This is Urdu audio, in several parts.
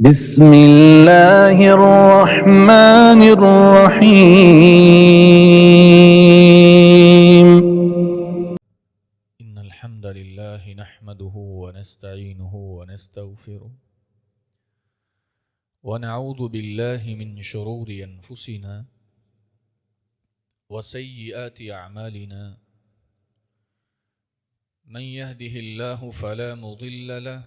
بسم اللہ الرحمن الرحیم إن الحمد لله نحمده ونستعينه ونستغفره ونعوذ بالله من شرور أنفسنا وسيئات أعمالنا من يهده الله فلا مضل له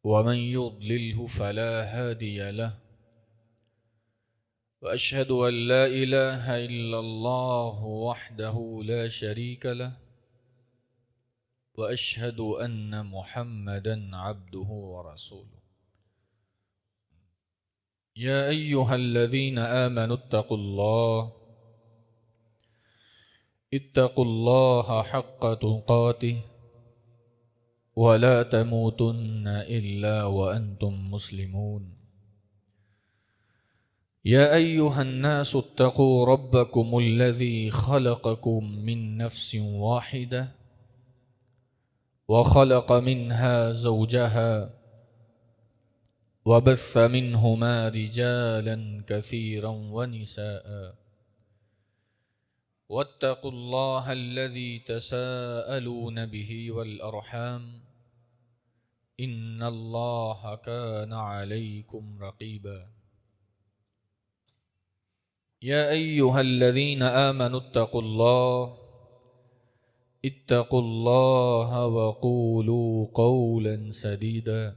ومن يضلله فلا هادي له وأشهد أن لا إله إلا الله وحده لا شريك له وأشهد أن محمدًا عبده ورسوله يا أيها الذين آمنوا اتقوا الله حق تقاته ولا تموتن إلا وأنتم مسلمون يا أيها الناس اتقوا ربكم الذي خلقكم من نفس واحدة وخلق منها زوجها وبث منهما رجالا كثيرا ونساء واتقوا الله الذي تساءلون به والأرحام إن الله كان عليكم رقيبا يا أيها الذين آمنوا اتقوا الله وقولوا قولا سديدا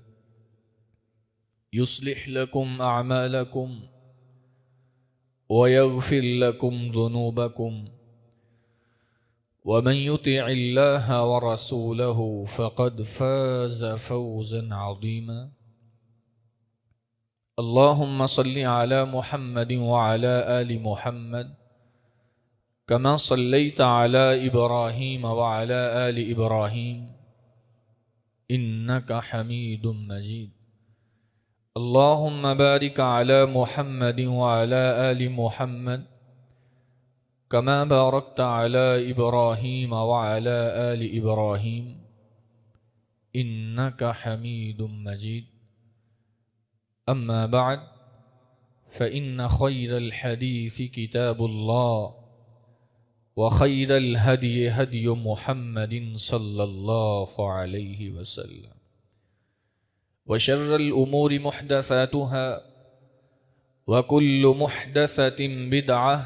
يصلح لكم أعمالكم ويغفر لكم ذنوبكم ومن يطع الله ورسوله فقد فاز فوزا عظيما اللهم صل على محمد وعلى آل محمد كما صليت على إبراهيم وعلى آل إبراهيم إنك حميد مجيد اللهم بارك على محمد وعلى آل محمد كما باركت على إبراهيم وعلى آل إبراهيم إنك حميد مجيد أما بعد فإن خير الحديث كتاب الله وخير الهدي هدي محمد صلى الله عليه وسلم وشر الأمور محدثاتها وكل محدثة بدعة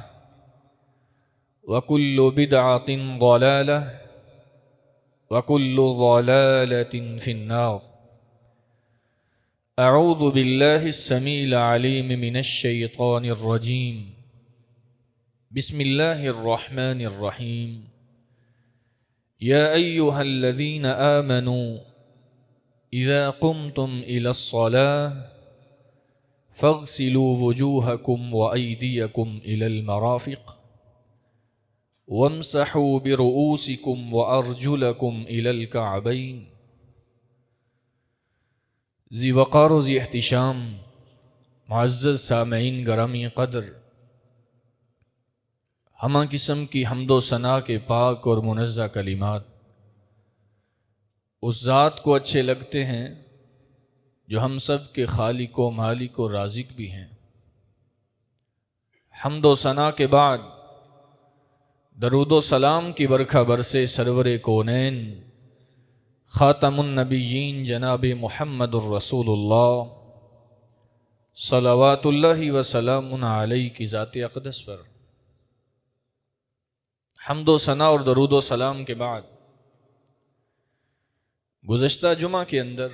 وكل بدعة ضلالة وكل ضلالة في النار أعوذ بالله السميع العليم من الشيطان الرجيم بسم الله الرحمن الرحيم يا أيها الذين آمنوا إذا قمتم إلى الصلاة فاغسلوا وجوهكم وأيديكم إلى المرافق وامسحوا برؤوسكم وأرجلكم إلى الكعبين ذی وقار و ذی احتشام معزز سامعین گرامی قدر، ہمہ قسم کی حمد و ثنا کے پاک اور منزہ کلمات اس ذات کو اچھے لگتے ہیں جو ہم سب کے خالق و مالک و رازق بھی ہیں۔ حمد و ثنا کے بعد درود و سلام کی برکھا برسے سرور کونین خاتم النبیین جناب محمد الرسول اللہ صلوات اللہ وسلام علیہ کی ذات اقدس پر۔ حمد و ثنا اور درود و سلام کے بعد گزشتہ جمعہ کے اندر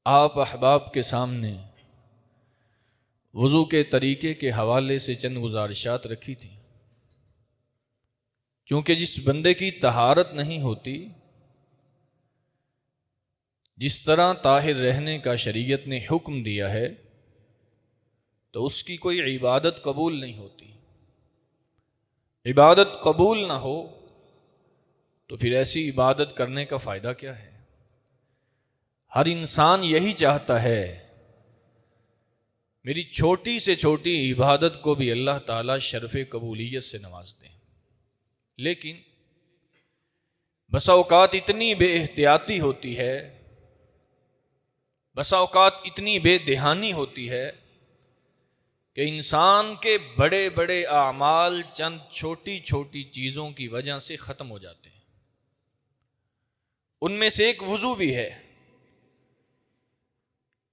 آپ احباب کے سامنے وضو کے طریقے کے حوالے سے چند گزارشات رکھی تھیں، کیونکہ جس بندے کی طہارت نہیں ہوتی، جس طرح طاہر رہنے کا شریعت نے حکم دیا ہے، تو اس کی کوئی عبادت قبول نہیں ہوتی۔ عبادت قبول نہ ہو تو پھر ایسی عبادت کرنے کا فائدہ کیا ہے؟ ہر انسان یہی چاہتا ہے میری چھوٹی سے چھوٹی عبادت کو بھی اللہ تعالیٰ شرف قبولیت سے نواز دیں، لیکن بسا اوقات اتنی بے احتیاطی ہوتی ہے بسا اوقات اتنی بے دہانی ہوتی ہے کہ انسان کے بڑے بڑے اعمال چند چھوٹی چھوٹی چیزوں کی وجہ سے ختم ہو جاتے ہیں۔ ان میں سے ایک وضو بھی ہے۔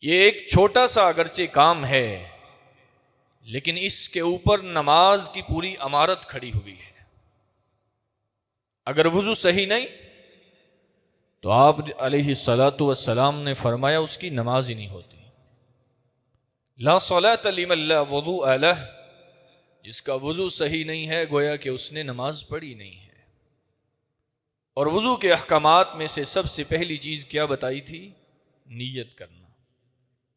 یہ ایک چھوٹا سا اگرچہ کام ہے، لیکن اس کے اوپر نماز کی پوری عمارت کھڑی ہوئی ہے۔ اگر وضو صحیح نہیں تو آپ علیہ الصلاۃ والسلام نے فرمایا اس کی نماز ہی نہیں ہوتی۔ لا صلاۃ لمن لا وضوء لہ، جس کا وضو صحیح نہیں ہے گویا کہ اس نے نماز پڑھی نہیں ہے۔ اور وضو کے احکامات میں سے سب سے پہلی چیز کیا بتائی تھی؟ نیت کرنا۔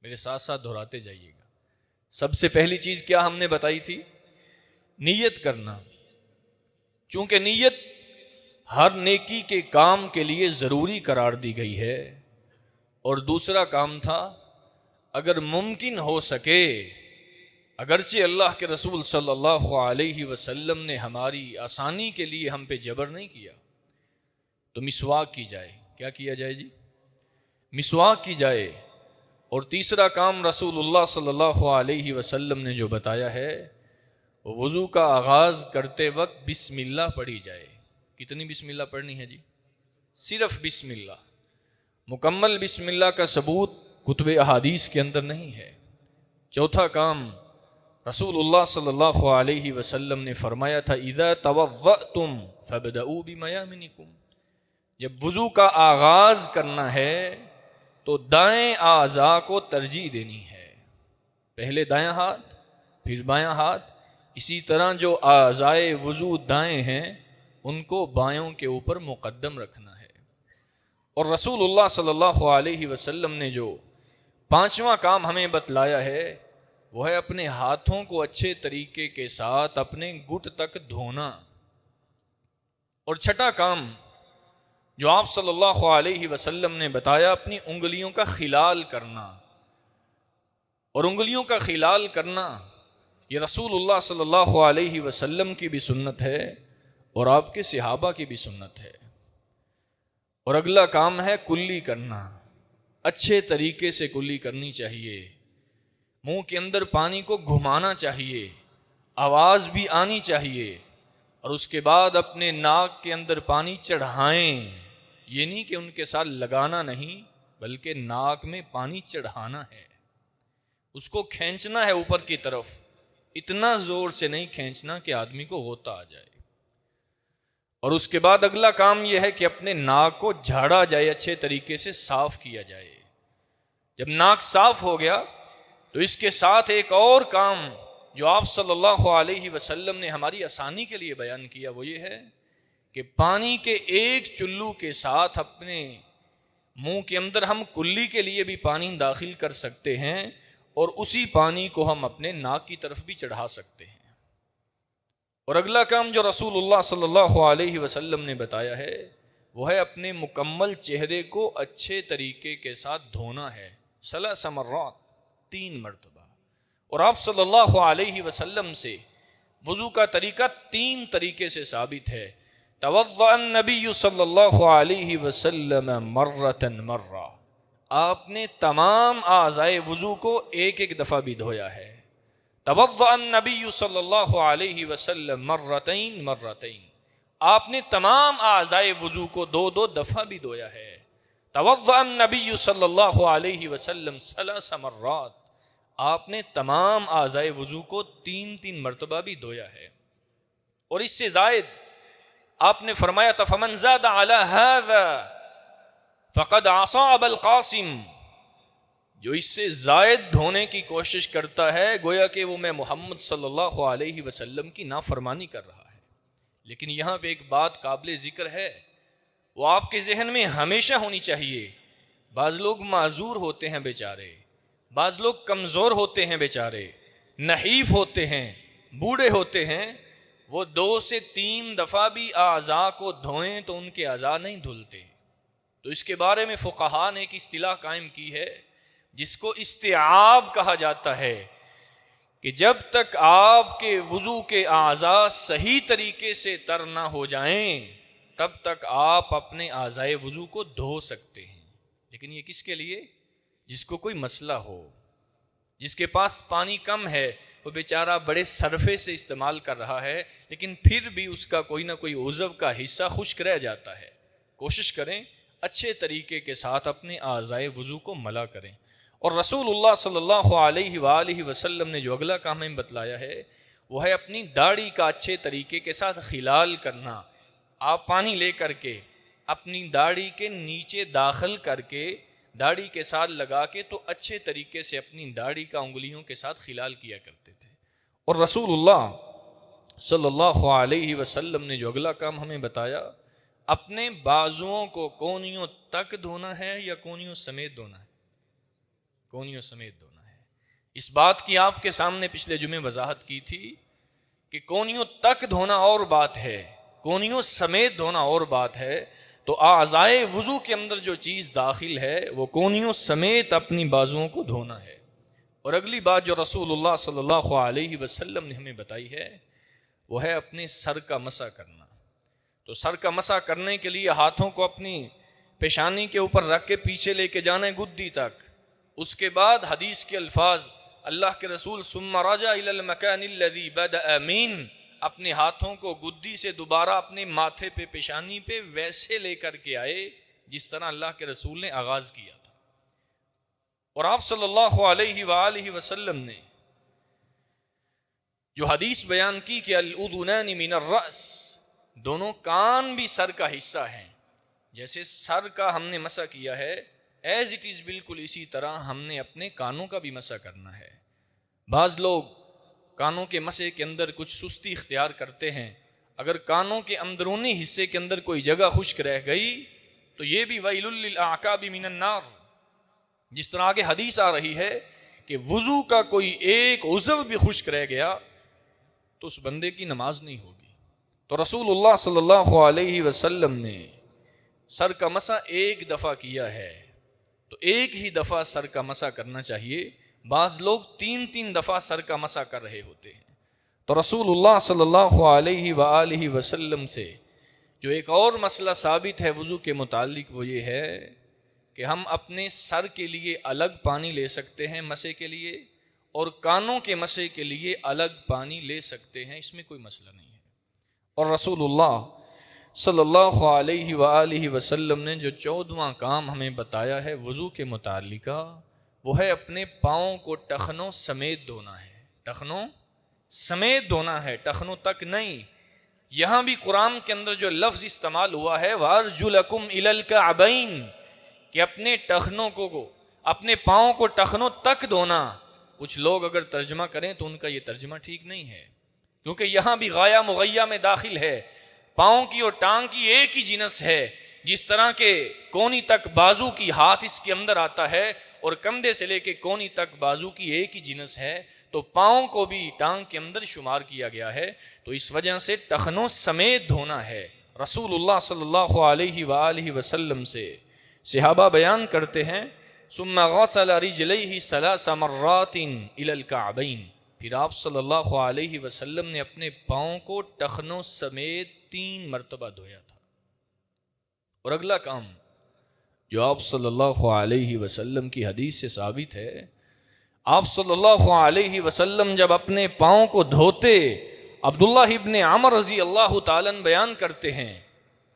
میرے ساتھ ساتھ دہراتے جائیے گا۔ سب سے پہلی چیز کیا ہم نے بتائی تھی؟ نیت کرنا۔ چونکہ نیت ہر نیکی کے کام کے لیے ضروری قرار دی گئی ہے۔ اور دوسرا کام تھا، اگر ممکن ہو سکے، اگرچہ اللہ کے رسول صلی اللہ علیہ وسلم نے ہماری آسانی کے لیے ہم پہ جبر نہیں کیا، تو مسواک کی جائے۔ کیا کیا جائے جی؟ مسواک کی جائے۔ اور تیسرا کام رسول اللہ صلی اللہ علیہ وسلم نے جو بتایا ہے، وہ وضو کا آغاز کرتے وقت بسم اللہ پڑھی جائے۔ کتنی بسم اللہ پڑھنی ہے جی؟ صرف بسم اللہ۔ مکمل بسم اللہ کا ثبوت کتب احادیث کے اندر نہیں ہے۔ چوتھا کام رسول اللہ صلی اللہ علیہ وسلم نے فرمایا تھا، اذا توضأتم فابدؤوا بمیامنکم، جب وضو کا آغاز کرنا ہے تو دائیں اعضاء کو ترجیح دینی ہے۔ پہلے دایاں ہاتھ، پھر بایاں ہاتھ، اسی طرح جو اعضائے وضو دائیں ہیں ان کو بایوں کے اوپر مقدم رکھنا ہے۔ اور رسول اللہ صلی اللہ علیہ وسلم نے جو پانچواں کام ہمیں بتلایا ہے، وہ ہے اپنے ہاتھوں کو اچھے طریقے کے ساتھ اپنے گھٹ تک دھونا۔ اور چھٹا کام جو آپ صلی اللہ علیہ وسلم نے بتایا، اپنی انگلیوں کا خلال کرنا۔ اور انگلیوں کا خلال کرنا یہ رسول اللہ صلی اللہ علیہ وسلم کی بھی سنت ہے اور آپ کے صحابہ کی بھی سنت ہے۔ اور اگلا کام ہے کلی کرنا۔ اچھے طریقے سے کلی کرنی چاہیے۔ منہ کے اندر پانی کو گھمانا چاہیے، آواز بھی آنی چاہیے، اور اس کے بعد اپنے ناک کے اندر پانی چڑھائیں۔ یہ نہیں کہ ان کے ساتھ لگانا نہیں، بلکہ ناک میں پانی چڑھانا ہے، اس کو کھینچنا ہے اوپر کی طرف۔ اتنا زور سے نہیں کھینچنا کہ آدمی کو غوطہ آ جائے۔ اور اس کے بعد اگلا کام یہ ہے کہ اپنے ناک کو جھاڑا جائے، اچھے طریقے سے صاف کیا جائے۔ جب ناک صاف ہو گیا تو اس کے ساتھ ایک اور کام جو آپ صلی اللہ علیہ وسلم نے ہماری آسانی کے لیے بیان کیا، وہ یہ ہے کہ پانی کے ایک چلو کے ساتھ اپنے منہ کے اندر ہم کلی کے لیے بھی پانی داخل کر سکتے ہیں، اور اسی پانی کو ہم اپنے ناک کی طرف بھی چڑھا سکتے ہیں۔ اور اگلا کام جو رسول اللہ صلی اللہ علیہ وسلم نے بتایا ہے، وہ ہے اپنے مکمل چہرے کو اچھے طریقے کے ساتھ دھونا ہے، 3 مرات، 3 مرتبہ۔ اور آپ صلی اللہ علیہ وسلم سے وضو کا طریقہ 3 طریقے سے ثابت ہے۔ توضأ النبی صلی اللہ علیہ وسلم مرۃ مرہ، آپ نے تمام اعضائے وضو کو ایک ایک دفعہ بھی دھویا ہے۔ توضأ النبی صلی اللہ علیہ وسلم مرتین مرتین، آپ نے تمام اعضائے وضو کو 2 دفعہ بھی دھویا ہے۔ توضأ النبی صلی اللہ علیہ وسلم 3 مرات، آپ نے تمام اعضائے وضو کو 3 مرتبہ بھی دھویا ہے۔ اور اس سے زائد آپ نے فرمایا تھا، فمن زاد علی ھذا فقد عصى ابا القاسم، جو اس سے زائد دھونے کی کوشش کرتا ہے گویا کہ وہ میں محمد صلی اللہ علیہ وسلم کی نافرمانی کر رہا ہے۔ لیکن یہاں پہ ایک بات قابل ذکر ہے، وہ آپ کے ذہن میں ہمیشہ ہونی چاہیے۔ بعض لوگ معذور ہوتے ہیں بیچارے، بعض لوگ کمزور ہوتے ہیں بیچارے، نحیف ہوتے ہیں، بوڑھے ہوتے ہیں، وہ 2 سے 3 دفعہ بھی اعضاء کو دھوئیں تو ان کے اعضاء نہیں دھلتے۔ تو اس کے بارے میں فقہاء نے ایک اصطلاح قائم کی ہے جس کو استیعاب کہا جاتا ہے، کہ جب تک آپ کے وضو کے اعضاء صحیح طریقے سے تر نہ ہو جائیں تب تک آپ اپنے اعضائے وضو کو دھو سکتے ہیں۔ لیکن یہ کس کے لیے؟ جس کو کوئی مسئلہ ہو، جس کے پاس پانی کم ہے، وہ بیچارہ بڑے صرفے سے استعمال کر رہا ہے، لیکن پھر بھی اس کا کوئی نہ کوئی عضو کا حصہ خشک رہ جاتا ہے، کوشش کریں اچھے طریقے کے ساتھ اپنے اعضائے وضو کو ملا کریں۔ اور رسول اللہ صلی اللہ علیہ وآلہ وسلم نے جو اگلا کام ہمیں بتلایا ہے وہ ہے اپنی داڑھی کا اچھے طریقے کے ساتھ خلال کرنا۔ آپ پانی لے کر کے اپنی داڑھی کے نیچے داخل کر کے داڑھی کے ساتھ لگا کے تو اچھے طریقے سے اپنی داڑھی کا انگلیوں کے ساتھ خلال کیا کرتے تھے۔ اور رسول اللہ صلی اللہ علیہ وسلم نے جو اگلا کام ہمیں بتایا، اپنے بازوؤں کو کونیوں تک دھونا ہے یا کونیوں سمیت دھونا ہے؟ کونیوں سمیت دھونا ہے۔ اس بات کی آپ کے سامنے پچھلے جمعے وضاحت کی تھی کہ کونیوں تک دھونا اور بات ہے، کونیوں سمیت دھونا اور بات ہے۔ تو اعضائے وضو کے اندر جو چیز داخل ہے وہ کونیوں سمیت اپنی بازوؤں کو دھونا ہے۔ اور اگلی بات جو رسول اللہ صلی اللہ علیہ وسلم نے ہمیں بتائی ہے وہ ہے اپنے سر کا مسح کرنا۔ تو سر کا مسح کرنے کے لیے ہاتھوں کو اپنی پیشانی کے اوپر رکھ کے پیچھے لے کے جانا ہے گدی تک۔ اس کے بعد حدیث کے الفاظ اللہ کے رسول ثم رجع الى المكان الذي بدأ من، اپنے ہاتھوں کو گدی سے دوبارہ اپنے ماتھے پہ پیشانی پہ ویسے لے کر کے آئے جس طرح اللہ کے رسول نے آغاز کیا تھا۔ اور آپ صلی اللہ علیہ وآلہ وسلم نے جو حدیث بیان کی کہ الاذنان من الرأس، دونوں کان بھی سر کا حصہ ہیں، جیسے سر کا ہم نے مسح کیا ہے ایز اٹ از بالکل اسی طرح ہم نے اپنے کانوں کا بھی مسح کرنا ہے۔ بعض لوگ کانوں کے مسح کے اندر کچھ سستی اختیار کرتے ہیں، اگر کانوں کے اندرونی حصے کے اندر کوئی جگہ خشک رہ گئی تو یہ بھی ویل للاعقاب من النار، جس طرح آگے حدیث آ رہی ہے کہ وضو کا کوئی ایک عضو بھی خشک رہ گیا تو اس بندے کی نماز نہیں ہوگی۔ تو رسول اللہ صلی اللہ علیہ وسلم نے سر کا مسح ایک دفعہ کیا ہے، تو ایک ہی دفعہ سر کا مسح کرنا چاہیے، بعض لوگ تین تین دفعہ سر کا مسح کر رہے ہوتے ہیں۔ تو رسول اللہ صلی اللہ علیہ وآلہ وسلم سے جو ایک اور مسئلہ ثابت ہے وضو کے متعلق وہ یہ ہے کہ ہم اپنے سر کے لیے الگ پانی لے سکتے ہیں مسح کے لیے، اور کانوں کے مسح کے لیے الگ پانی لے سکتے ہیں، اس میں کوئی مسئلہ نہیں ہے۔ اور رسول اللہ صلی اللہ علیہ وآلہ وسلم نے جو 14واں کام ہمیں بتایا ہے وضو کے متعلق وہ ہے اپنے پاؤں کو ٹخنوں سمیت دھونا ہے۔ ٹخنوں سمیت دھونا ہے، ٹخنوں تک نہیں۔ یہاں بھی قرآن کے اندر جو لفظ استعمال ہوا ہے وَأَرْجُلَكُمْ إِلَى الْكَعْبَيْنِ، کہ اپنے ٹخنوں کو اپنے پاؤں کو ٹخنوں تک دھونا۔ کچھ لوگ اگر ترجمہ کریں تو ان کا یہ ترجمہ ٹھیک نہیں ہے، کیونکہ یہاں بھی غایہ مغیہ میں داخل ہے۔ پاؤں کی اور ٹانگ کی ایک ہی جنس ہے، جس طرح کے کونی تک بازو کی ہاتھ اس کے اندر آتا ہے اور کندھے سے لے کے کونی تک بازو کی ایک ہی جنس ہے، تو پاؤں کو بھی ٹانگ کے اندر شمار کیا گیا ہے، تو اس وجہ سے ٹخنوں سمیت دھونا ہے۔ رسول اللہ صلی اللہ علیہ وآلہ وسلم سے صحابہ بیان کرتے ہیں ثم غسل رجلیہ 3 مرات الی الکعبین، پھر آپ صلی اللہ علیہ وسلم نے اپنے پاؤں کو ٹخنوں سمیت 3 مرتبہ دھویا تھا۔ اور اگلا کام جو آپ صلی اللہ علیہ وسلم کی حدیث سے ثابت ہے، آپ صلی اللہ علیہ وسلم جب اپنے پاؤں کو دھوتے، عبداللہ ابن عمر رضی اللہ تعالیٰ بیان کرتے ہیں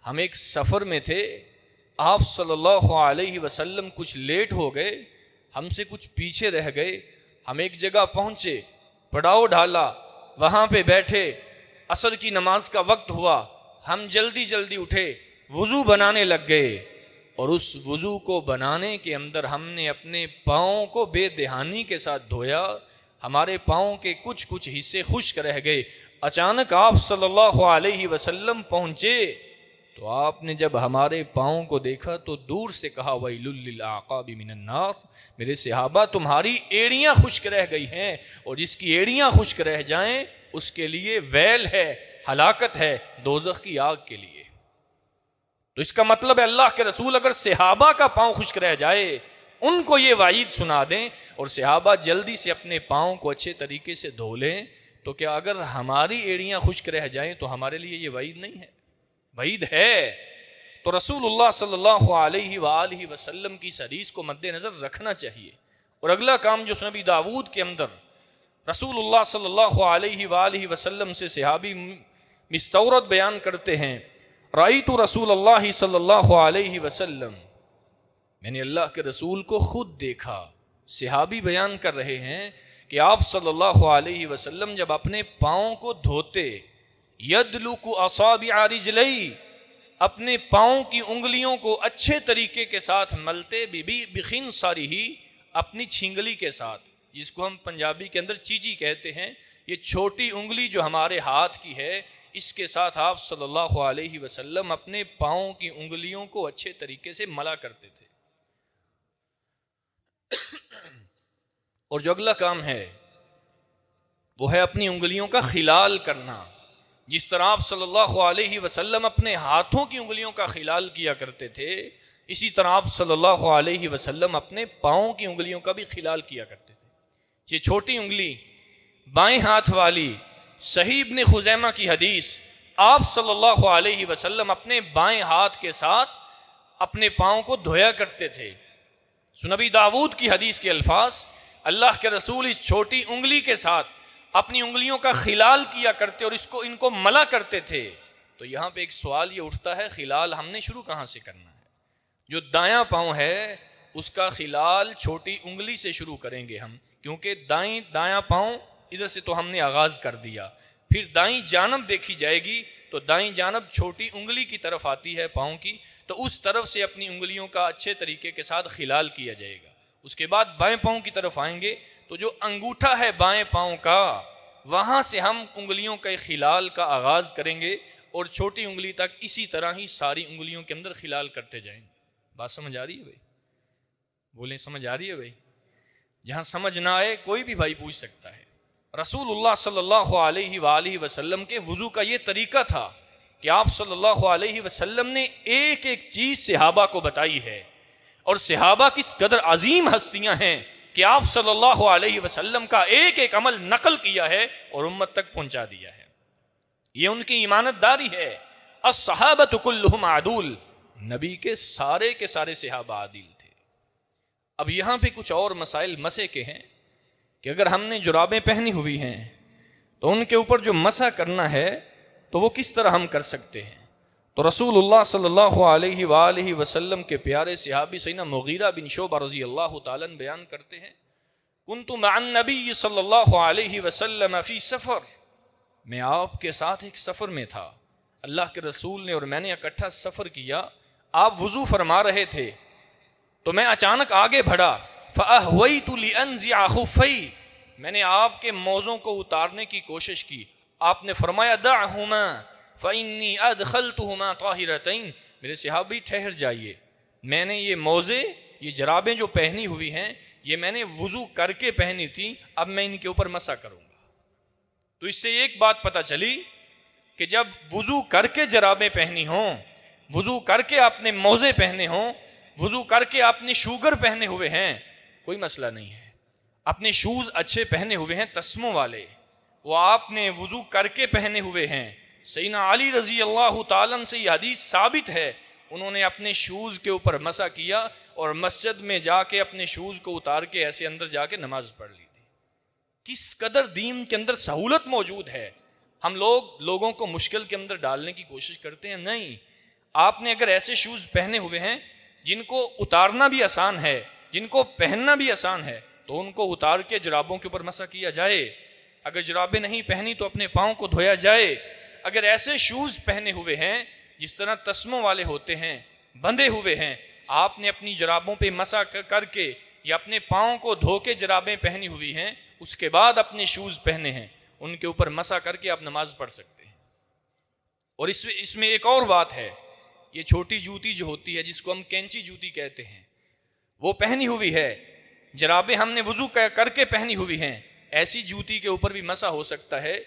ہم ایک سفر میں تھے، آپ صلی اللہ علیہ وسلم کچھ لیٹ ہو گئے، ہم سے کچھ پیچھے رہ گئے، ہم ایک جگہ پہنچے، پڑاؤ ڈالا، وہاں پہ بیٹھے، عصر کی نماز کا وقت ہوا، ہم جلدی جلدی اٹھے، وضو بنانے لگ گئے، اور اس وضو کو بنانے کے اندر ہم نے اپنے پاؤں کو بے دہانی کے ساتھ دھویا، ہمارے پاؤں کے کچھ حصے خشک رہ گئے۔ اچانک آپ صلی اللہ علیہ وسلم پہنچے تو آپ نے جب ہمارے پاؤں کو دیکھا تو دور سے کہا ویل للاعقاب من النار، میرے صحابہ تمہاری ایڑیاں خشک رہ گئی ہیں، اور جس کی ایڑیاں خشک رہ جائیں اس کے لیے ویل ہے، ہلاکت ہے دوزخ کی آگ کے لیے۔ تو اس کا مطلب ہے اللہ کے رسول اگر صحابہ کا پاؤں خشک رہ جائے ان کو یہ وعید سنا دیں اور صحابہ جلدی سے اپنے پاؤں کو اچھے طریقے سے دھو لیں، تو کیا اگر ہماری ایڑیاں خشک رہ جائیں تو ہمارے لیے یہ وعید نہیں ہے؟ وعید ہے۔ تو رسول اللہ صلی اللہ علیہ وآلہ وسلم کی اس حدیث کو مد نظر رکھنا چاہیے۔ اور اگلا کام جو نبی داود کے اندر رسول اللہ صلی اللہ علیہ وآلہ وسلم سے صحابی مستورد بیان کرتے ہیں، رأیت رسول اللہ صلی اللہ علیہ وسلم، میں نے اللہ کے رسول کو خود دیکھا۔ صحابی بیان کر رہے ہیں کہ آپ صلی اللہ علیہ وسلم جب اپنے پاؤں کو دھوتے، یدلک اصابع رجلی، اپنے پاؤں کی انگلیوں کو اچھے طریقے کے ساتھ ملتے، بخنصرہ، اپنی چھینگلی کے ساتھ، جس کو ہم پنجابی کے اندر چیچی کہتے ہیں، یہ چھوٹی انگلی جو ہمارے ہاتھ کی ہے، اس کے ساتھ آپ صلی اللہ علیہ وسلم اپنے پاؤں کی انگلیوں کو اچھے طریقے سے ملا کرتے تھے۔ اور جو اگلا کام ہے وہ ہے اپنی انگلیوں کا خلال کرنا۔ جس طرح آپ صلی اللہ علیہ وسلم اپنے ہاتھوں کی انگلیوں کا خلال کیا کرتے تھے، اسی طرح آپ صلی اللہ علیہ وسلم اپنے پاؤں کی انگلیوں کا بھی خلال کیا کرتے تھے۔ یہ چھوٹی انگلی بائیں ہاتھ والی، صحیح ابن خزیمہ کی حدیث، آپ صلی اللہ علیہ وسلم اپنے بائیں ہاتھ کے ساتھ اپنے پاؤں کو دھویا کرتے تھے۔ نبی داود کی حدیث کے الفاظ، اللہ کے رسول اس چھوٹی انگلی کے ساتھ اپنی انگلیوں کا خلال کیا کرتے اور ان کو ملا کرتے تھے۔ تو یہاں پہ ایک سوال یہ اٹھتا ہے، خلال ہم نے شروع کہاں سے کرنا ہے؟ جو دایاں پاؤں ہے اس کا خلال چھوٹی انگلی سے شروع کریں گے ہم، کیونکہ دایاں پاؤں ادھر سے تو ہم نے آغاز کر دیا، پھر دائیں جانب دیکھی جائے گی تو دائیں جانب چھوٹی انگلی کی طرف آتی ہے پاؤں کی، تو اس طرف سے اپنی انگلیوں کا اچھے طریقے کے ساتھ خلال کیا جائے گا۔ اس کے بعد بائیں پاؤں کی طرف آئیں گے تو جو انگوٹھا ہے بائیں پاؤں کا، وہاں سے ہم انگلیوں کے خلال کا آغاز کریں گے اور چھوٹی انگلی تک اسی طرح ہی ساری انگلیوں کے اندر خلال کرتے جائیں گے۔ بات سمجھ آ رہی ہے بھائی؟ بولیں سمجھ آ رہی ہے بھائی؟ جہاں سمجھ نہ آئے کوئی بھی بھائی پوچھ سکتا ہے۔ رسول اللہ صلی اللہ علیہ وآلہ وسلم کے وضو کا یہ طریقہ تھا کہ آپ صلی اللہ علیہ وسلم نے ایک ایک چیز صحابہ کو بتائی ہے، اور صحابہ کس قدر عظیم ہستیاں ہیں کہ آپ صلی اللہ علیہ وسلم کا ایک ایک عمل نقل کیا ہے اور امت تک پہنچا دیا ہے۔ یہ ان کی ایمانت داری ہے۔ الصحابۃ کلہم عدول، نبی کے سارے صحابہ عادل تھے۔ اب یہاں پہ کچھ اور مسائل مسح کے ہیں کہ اگر ہم نے جرابیں پہنی ہوئی ہیں تو ان کے اوپر جو مسح کرنا ہے تو وہ کس طرح ہم کر سکتے ہیں؟ تو رسول اللہ صلی اللہ علیہ وآلہ وسلم کے پیارے صحابی سیدنا مغیرہ بن شعبہ رضی اللہ تعالیٰ عنہ بیان کرتے ہیں، کنت مع النبی صلی اللہ علیہ وسلم فی سفر، میں آپ کے ساتھ ایک سفر میں تھا، اللہ کے رسول نے اور میں نے اکٹھا سفر کیا، آپ وضو فرما رہے تھے تو میں اچانک آگے بڑھا، فأہویت لأنزع خفی، میں نے آپ کے موزوں کو اتارنے کی کوشش کی، آپ نے فرمایا دعہما فإنی ادخلتہما طاہرتین، میرے صحابی ٹھہر جائیے، میں نے یہ موزے، یہ جرابیں جو پہنی ہوئی ہیں، یہ میں نے وضو کر کے پہنی تھی، اب میں ان کے اوپر مسح کروں گا۔ تو اس سے ایک بات پتہ چلی کہ جب وضو کر کے جرابیں پہنی ہوں، وضو کر کے آپ نے موزے پہنے ہوں، وضو کر کے آپ نے شوگر پہنے ہوئے ہیں، کوئی مسئلہ نہیں ہے۔ اپنے شوز اچھے پہنے ہوئے ہیں تسموں والے، وہ آپ نے وضو کر کے پہنے ہوئے ہیں۔ سیدنا علی رضی اللہ تعالیٰ سے یہ حدیث ثابت ہے، انہوں نے اپنے شوز کے اوپر مسح کیا اور مسجد میں جا کے اپنے شوز کو اتار کے ایسے اندر جا کے نماز پڑھ لی تھی۔ کس قدر دین کے اندر سہولت موجود ہے۔ ہم لوگوں کو مشکل کے اندر ڈالنے کی کوشش کرتے ہیں، نہیں، آپ نے اگر ایسے شوز پہنے ہوئے ہیں جن کو اتارنا بھی آسان ہے، جن کو پہننا بھی آسان ہے، تو ان کو اتار کے جرابوں کے اوپر مسح کیا جائے۔ اگر جرابیں نہیں پہنی تو اپنے پاؤں کو دھویا جائے۔ اگر ایسے شوز پہنے ہوئے ہیں جس طرح تسموں والے ہوتے ہیں، بندھے ہوئے ہیں، آپ نے اپنی جرابوں پہ مسح کر کے یا اپنے پاؤں کو دھو کے جرابیں پہنی ہوئی ہیں، اس کے بعد اپنے شوز پہنے ہیں، ان کے اوپر مسح کر کے آپ نماز پڑھ سکتے ہیں۔ اور اس میں ایک اور بات ہے، یہ چھوٹی جوتی جو ہوتی ہے جس کو ہم کینچی جوتی کہتے ہیں، وہ پہنی ہوئی ہے، جرابیں ہم نے وضو کر کے پہنی ہوئی ہیں، ایسی جوتی کے اوپر بھی مسح ہو سکتا ہے،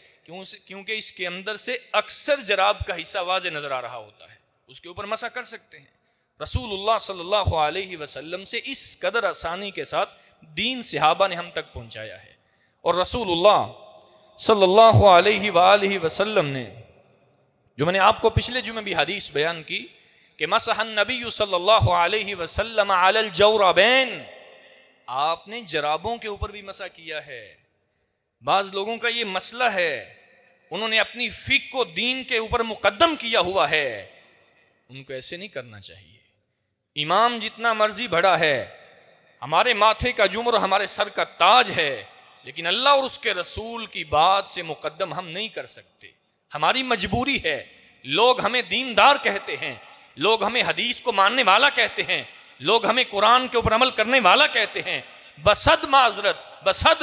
کیونکہ اس کے اندر سے اکثر جراب کا حصہ واضح نظر آ رہا ہوتا ہے، اس کے اوپر مسح کر سکتے ہیں۔ رسول اللہ صلی اللہ علیہ وسلم سے اس قدر آسانی کے ساتھ دین صحابہ نے ہم تک پہنچایا ہے۔ اور رسول اللہ صلی اللہ علیہ وآلہ وسلم نے، جو میں نے آپ کو پچھلے جمعے بھی حدیث بیان کی کہ مسح النبی صلی اللہ علیہ وسلم علی الجوربین، آپ نے جرابوں کے اوپر بھی مسح کیا ہے۔ بعض لوگوں کا یہ مسئلہ ہے، انہوں نے اپنی فقہ کو دین کے اوپر مقدم کیا ہوا ہے، ان کو ایسے نہیں کرنا چاہیے۔ امام جتنا مرضی بڑا ہے، ہمارے ماتھے کا جمر ہمارے سر کا تاج ہے، لیکن اللہ اور اس کے رسول کی بات سے مقدم ہم نہیں کر سکتے، ہماری مجبوری ہے۔ لوگ ہمیں دیندار کہتے ہیں، لوگ ہمیں حدیث کو ماننے والا کہتے ہیں، لوگ ہمیں قرآن کے اوپر عمل کرنے والا کہتے ہیں، بصد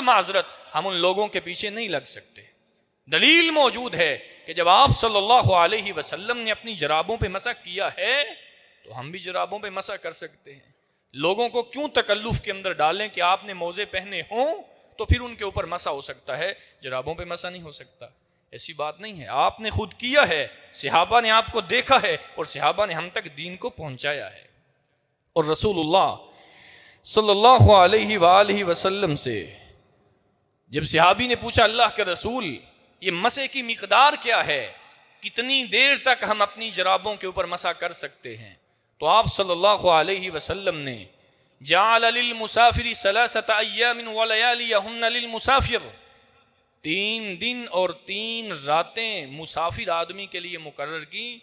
معذرت ہم ان لوگوں کے پیچھے نہیں لگ سکتے۔ دلیل موجود ہے کہ جب آپ صلی اللہ علیہ وسلم نے اپنی جرابوں پہ مسح کیا ہے تو ہم بھی جرابوں پہ مسح کر سکتے ہیں۔ لوگوں کو کیوں تکلف کے اندر ڈالیں کہ آپ نے موزے پہنے ہوں تو پھر ان کے اوپر مسح ہو سکتا ہے، جرابوں پہ مسح نہیں ہو سکتا؟ ایسی بات نہیں ہے، آپ نے خود کیا ہے، صحابہ نے آپ کو دیکھا ہے، اور صحابہ نے ہم تک دین کو پہنچایا ہے۔ اور رسول اللہ صلی اللہ علیہ وآلہ وسلم سے جب صحابی نے پوچھا اللہ کے رسول یہ مسح کی مقدار کیا ہے، کتنی دیر تک ہم اپنی جرابوں کے اوپر مسح کر سکتے ہیں، تو آپ صلی اللہ علیہ وسلم نے جعل للمسافر 3 ایام ولیالیہن للمسافر، 3 دن اور 3 راتیں مسافر آدمی کے لیے مقرر کی،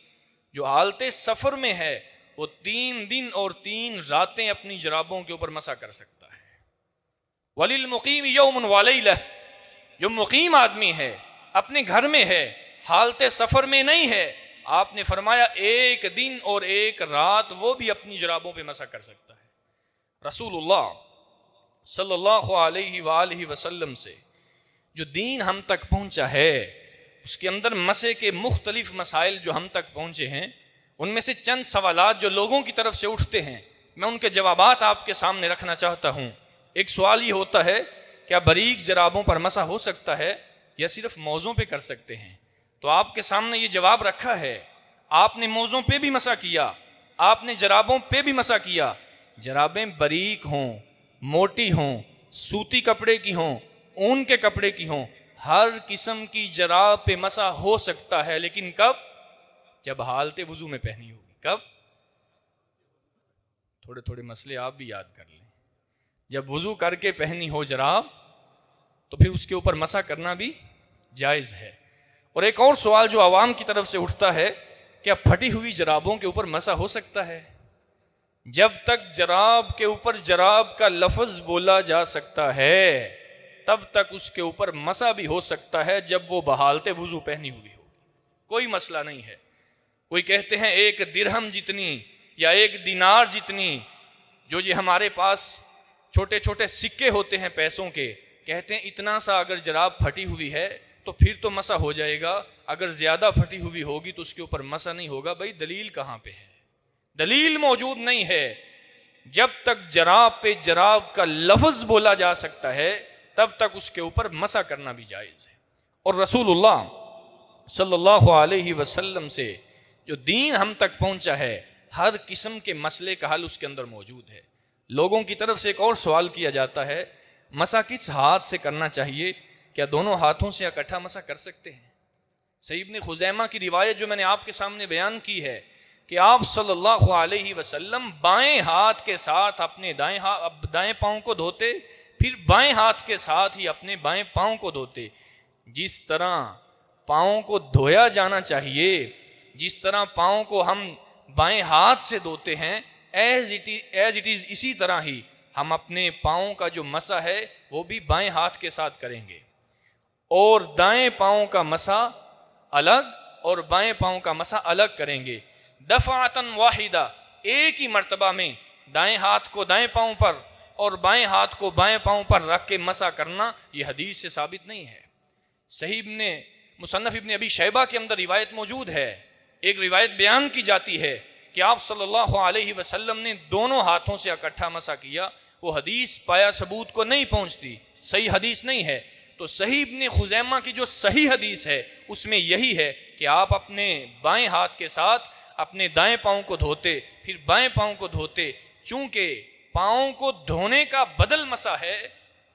جو حالت سفر میں ہے وہ 3 دن اور 3 راتیں اپنی جرابوں کے اوپر مسح کر سکتا ہے۔ وللمقیم یوم ولیلہ، جو مقیم آدمی ہے، اپنے گھر میں ہے، حالت سفر میں نہیں ہے، آپ نے فرمایا 1 دن اور 1 رات وہ بھی اپنی جرابوں پہ مسح کر سکتا ہے۔ رسول اللہ صلی اللہ علیہ وآلہ وسلم سے جو دین ہم تک پہنچا ہے، اس کے اندر مسح کے مختلف مسائل جو ہم تک پہنچے ہیں، ان میں سے چند سوالات جو لوگوں کی طرف سے اٹھتے ہیں، میں ان کے جوابات آپ کے سامنے رکھنا چاہتا ہوں۔ ایک سوال یہ ہوتا ہے، کیا باریک جرابوں پر مسح ہو سکتا ہے یا صرف موزوں پہ کر سکتے ہیں؟ تو آپ کے سامنے یہ جواب رکھا ہے، آپ نے موزوں پہ بھی مسح کیا، آپ نے جرابوں پہ بھی مسح کیا۔ جرابیں باریک ہوں، موٹی ہوں، سوتی کپڑے کی ہوں، اون کے کپڑے کی ہوں، ہر قسم کی جراب پہ مسح ہو سکتا ہے، لیکن کب؟ جب حالت وضو میں پہنی ہوگی۔ کب؟ تھوڑے مسئلے آپ بھی یاد کر لیں۔ جب وضو کر کے پہنی ہو جراب تو پھر اس کے اوپر مسح کرنا بھی جائز ہے۔ اور ایک اور سوال جو عوام کی طرف سے اٹھتا ہے، کیا پھٹی ہوئی جرابوں کے اوپر مسح ہو سکتا ہے؟ جب تک جراب کے اوپر جراب کا لفظ بولا جا سکتا ہے تب تک اس کے اوپر مسح بھی ہو سکتا ہے، جب وہ بحالت وضو پہنی ہوئی ہو، کوئی مسئلہ نہیں ہے۔ کوئی کہتے ہیں 1 درہم جتنی یا 1 دینار جتنی، جو ہمارے پاس چھوٹے چھوٹے سکے ہوتے ہیں پیسوں کے، کہتے ہیں اتنا سا اگر جراب پھٹی ہوئی ہے تو پھر تو مسح ہو جائے گا، اگر زیادہ پھٹی ہوئی ہوگی تو اس کے اوپر مسح نہیں ہوگا۔ بھائی دلیل کہاں پہ ہے؟ دلیل موجود نہیں ہے۔ جب تک جراب پہ جراب کا لفظ بولا جا سکتا ہے تب تک اس کے اوپر مسح کرنا بھی جائز ہے۔ اور رسول اللہ صلی اللہ علیہ وسلم سے جو دین ہم تک پہنچا ہے، ہر قسم کے مسئلے کا حل اس کے اندر موجود ہے۔ لوگوں کی طرف سے ایک اور سوال کیا جاتا ہے، مسح کس ہاتھ سے کرنا چاہیے؟ کیا دونوں ہاتھوں سے اکٹھا مسح کر سکتے ہیں؟ صحیح ابن خزیمہ کی روایت جو میں نے آپ کے سامنے بیان کی ہے کہ آپ صلی اللہ علیہ وسلم بائیں ہاتھ کے ساتھ اپنے دائیں پاؤں کو دھوتے، پھر بائیں ہاتھ کے ساتھ ہی اپنے بائیں پاؤں کو دھوتے۔ جس طرح پاؤں کو دھویا جانا چاہیے، جس طرح پاؤں کو ہم بائیں ہاتھ سے دھوتے ہیں، ایز اٹ از اسی طرح ہی ہم اپنے پاؤں کا جو مسح ہے وہ بھی بائیں ہاتھ کے ساتھ کریں گے، اور دائیں پاؤں کا مسح الگ اور بائیں پاؤں کا مسح الگ کریں گے۔ دفعتاً واحدہ، ایک ہی مرتبہ میں دائیں ہاتھ کو دائیں پاؤں پر اور بائیں ہاتھ کو بائیں پاؤں پر رکھ کے مسح کرنا یہ حدیث سے ثابت نہیں ہے۔ صحیح مصنف ابن ابی شیبہ کے اندر روایت موجود ہے، ایک روایت بیان کی جاتی ہے کہ آپ صلی اللہ علیہ وسلم نے دونوں ہاتھوں سے اکٹھا مسح کیا۔ وہ حدیث پایا ثبوت کو نہیں پہنچتی، صحیح حدیث نہیں ہے۔ تو صحیح ابن خزیمہ کی جو صحیح حدیث ہے اس میں یہی ہے کہ آپ اپنے بائیں ہاتھ کے ساتھ اپنے دائیں پاؤں کو دھوتے، پھر بائیں پاؤں کو دھوتے۔ چونکہ پاؤں کو دھونے کا بدل مسح ہے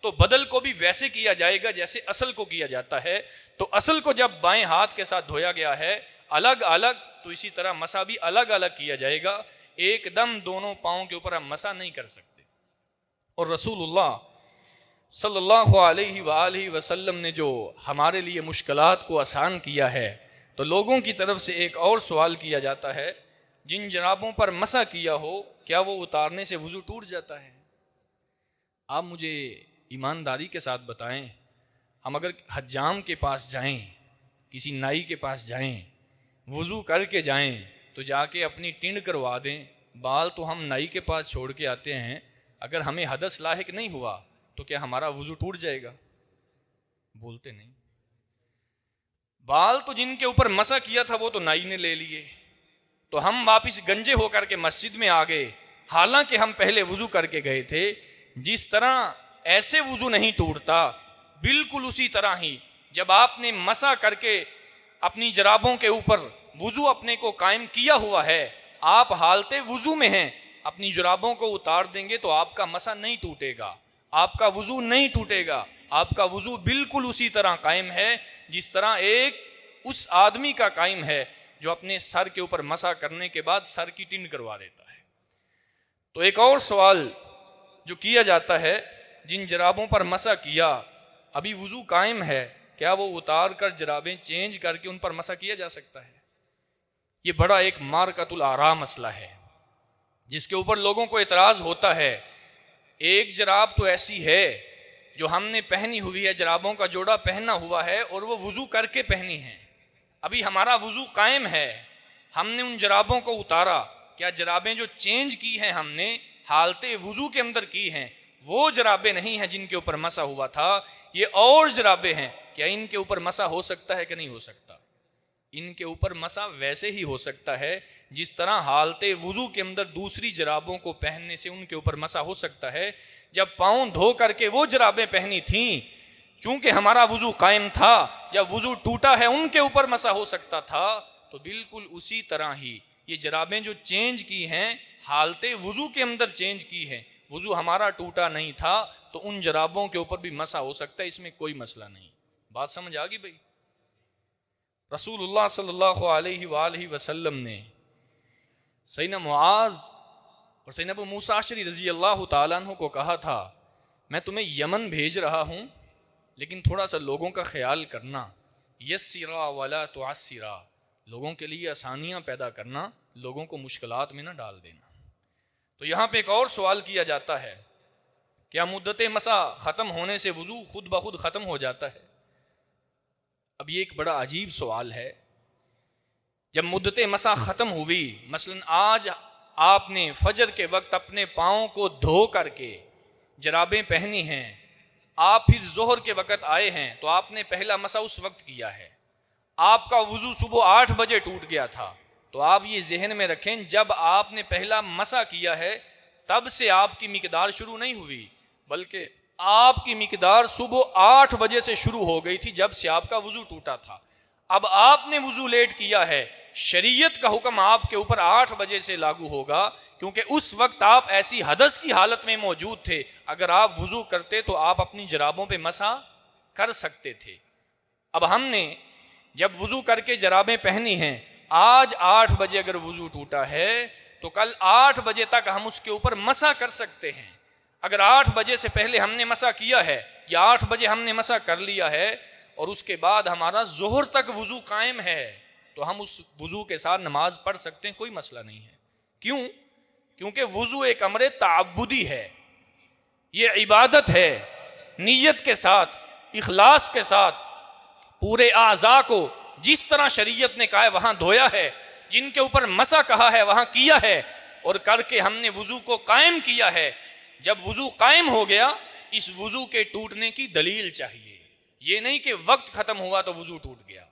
تو بدل کو بھی ویسے کیا جائے گا جیسے اصل کو کیا جاتا ہے۔ تو اصل کو جب بائیں ہاتھ کے ساتھ دھویا گیا ہے، الگ الگ تو اسی طرح مسح بھی الگ الگ کیا جائے گا، ایک دم دونوں پاؤں کے اوپر ہم مسح نہیں کر سکتے۔ اور رسول اللہ صلی اللہ علیہ وآلہ وسلم نے جو ہمارے لیے مشکلات کو آسان کیا ہے، تو لوگوں کی طرف سے ایک اور سوال کیا جاتا ہے، جن جرابوں پر مسح کیا ہو کیا وہ اتارنے سے وضو ٹوٹ جاتا ہے؟ آپ مجھے ایمانداری کے ساتھ بتائیں، ہم اگر حجام کے پاس جائیں، کسی نائی کے پاس جائیں، وضو کر کے جائیں تو جا کے اپنی ٹنڈ کروا دیں، بال تو ہم نائی کے پاس چھوڑ کے آتے ہیں، اگر ہمیں حدث لاحق نہیں ہوا تو کیا ہمارا وضو ٹوٹ جائے گا؟ بولتے نہیں۔ بال تو جن کے اوپر مسح کیا تھا وہ تو نائی نے لے لیے، تو ہم واپس گنجے ہو کر کے مسجد میں آ گئے، حالانکہ ہم پہلے وضو کر کے گئے تھے۔ جس طرح ایسے وضو نہیں ٹوٹتا، بالکل اسی طرح ہی جب آپ نے مسح کر کے اپنی جرابوں کے اوپر وضو اپنے کو قائم کیا ہوا ہے، آپ حالت وضو میں ہیں، اپنی جرابوں کو اتار دیں گے تو آپ کا مسح نہیں ٹوٹے گا، آپ کا وضو نہیں ٹوٹے گا، آپ کا وضو بالکل اسی طرح قائم ہے جس طرح ایک اس آدمی کا قائم ہے جو اپنے سر کے اوپر مسح کرنے کے بعد سر کی ٹنڈ کروا دیتا ہے۔ تو ایک اور سوال جو کیا جاتا ہے، جن جرابوں پر مسح کیا ابھی وضو قائم ہے، کیا وہ اتار کر جرابیں چینج کر کے ان پر مسح کیا جا سکتا ہے؟ یہ بڑا ایک مارکۃ الآراء مسئلہ ہے جس کے اوپر لوگوں کو اعتراض ہوتا ہے۔ ایک جراب تو ایسی ہے جو ہم نے پہنی ہوئی ہے، جرابوں کا جوڑا پہنا ہوا ہے اور وہ وضو کر کے پہنی ہے، ابھی ہمارا وضو قائم ہے، ہم نے ان جرابوں کو اتارا، کیا جرابیں جو چینج کی ہیں ہم نے حالت وضو کے اندر کی ہیں وہ جرابیں نہیں ہیں جن کے اوپر مسح ہوا تھا، یہ اور جرابیں ہیں، کیا ان کے اوپر مسح ہو سکتا ہے کہ نہیں ہو سکتا؟ ان کے اوپر مسح ویسے ہی ہو سکتا ہے جس طرح حالت وضو کے اندر دوسری جرابوں کو پہننے سے ان کے اوپر مسح ہو سکتا ہے۔ جب پاؤں دھو کر کے وہ جرابیں پہنی تھیں، چونکہ ہمارا وضو قائم تھا، جب وضو ٹوٹا ہے ان کے اوپر مسح ہو سکتا تھا، تو بالکل اسی طرح ہی یہ جرابیں جو چینج کی ہیں حالت وضو کے اندر چینج کی ہیں، وضو ہمارا ٹوٹا نہیں تھا تو ان جرابوں کے اوپر بھی مسح ہو سکتا ہے، اس میں کوئی مسئلہ نہیں۔ بات سمجھ آ گئی بھائی؟ رسول اللہ صلی اللہ علیہ وآلہ وسلم نے سیدنا معاذ اور سیدنا ابو موسیٰ اشعری رضی اللہ تعالیٰ عنہ کو کہا تھا، میں تمہیں یمن بھیج رہا ہوں لیکن تھوڑا سا لوگوں کا خیال کرنا، یسرا ولا تعسرا، لوگوں کے لیے آسانیاں پیدا کرنا، لوگوں کو مشکلات میں نہ ڈال دینا۔ تو یہاں پہ ایک اور سوال کیا جاتا ہے، کیا مدت مسح ختم ہونے سے وضو خود بخود ختم ہو جاتا ہے؟ اب یہ ایک بڑا عجیب سوال ہے۔ جب مدت مسح ختم ہوئی، مثلا آج آپ نے فجر کے وقت اپنے پاؤں کو دھو کر کے جرابیں پہنی ہیں، آپ پھر ظہر کے وقت آئے ہیں تو آپ نے پہلا مسح اس وقت کیا ہے، آپ کا وضو صبح 8 بجے ٹوٹ گیا تھا، تو آپ یہ ذہن میں رکھیں جب آپ نے پہلا مسح کیا ہے تب سے آپ کی مقدار شروع نہیں ہوئی، بلکہ آپ کی مقدار صبح 8 بجے سے شروع ہو گئی تھی جب سے آپ کا وضو ٹوٹا تھا۔ اب آپ نے وضو لیٹ کیا ہے، شریعت کا حکم آپ کے اوپر 8 بجے سے لاگو ہوگا، کیونکہ اس وقت آپ ایسی حدث کی حالت میں موجود تھے، اگر آپ وضو کرتے تو آپ اپنی جرابوں پہ مسح کر سکتے تھے۔ اب ہم نے جب وضو کر کے جرابیں پہنی ہیں، آج 8 بجے اگر وضو ٹوٹا ہے تو کل 8 بجے تک ہم اس کے اوپر مسح کر سکتے ہیں۔ اگر 8 بجے سے پہلے ہم نے مسح کیا ہے یا 8 بجے ہم نے مسح کر لیا ہے اور اس کے بعد ہمارا ظہر تک وضو قائم ہے تو ہم اس وضو کے ساتھ نماز پڑھ سکتے ہیں، کوئی مسئلہ نہیں ہے۔ کیوں؟ کیونکہ وضو ایک امر تعبدی ہے، یہ عبادت ہے، نیت کے ساتھ، اخلاص کے ساتھ پورے اعضاء کو جس طرح شریعت نے کہا ہے وہاں دھویا ہے، جن کے اوپر مسح کہا ہے وہاں کیا ہے، اور کر کے ہم نے وضو کو قائم کیا ہے۔ جب وضو قائم ہو گیا، اس وضو کے ٹوٹنے کی دلیل چاہیے، یہ نہیں کہ وقت ختم ہوا تو وضو ٹوٹ گیا۔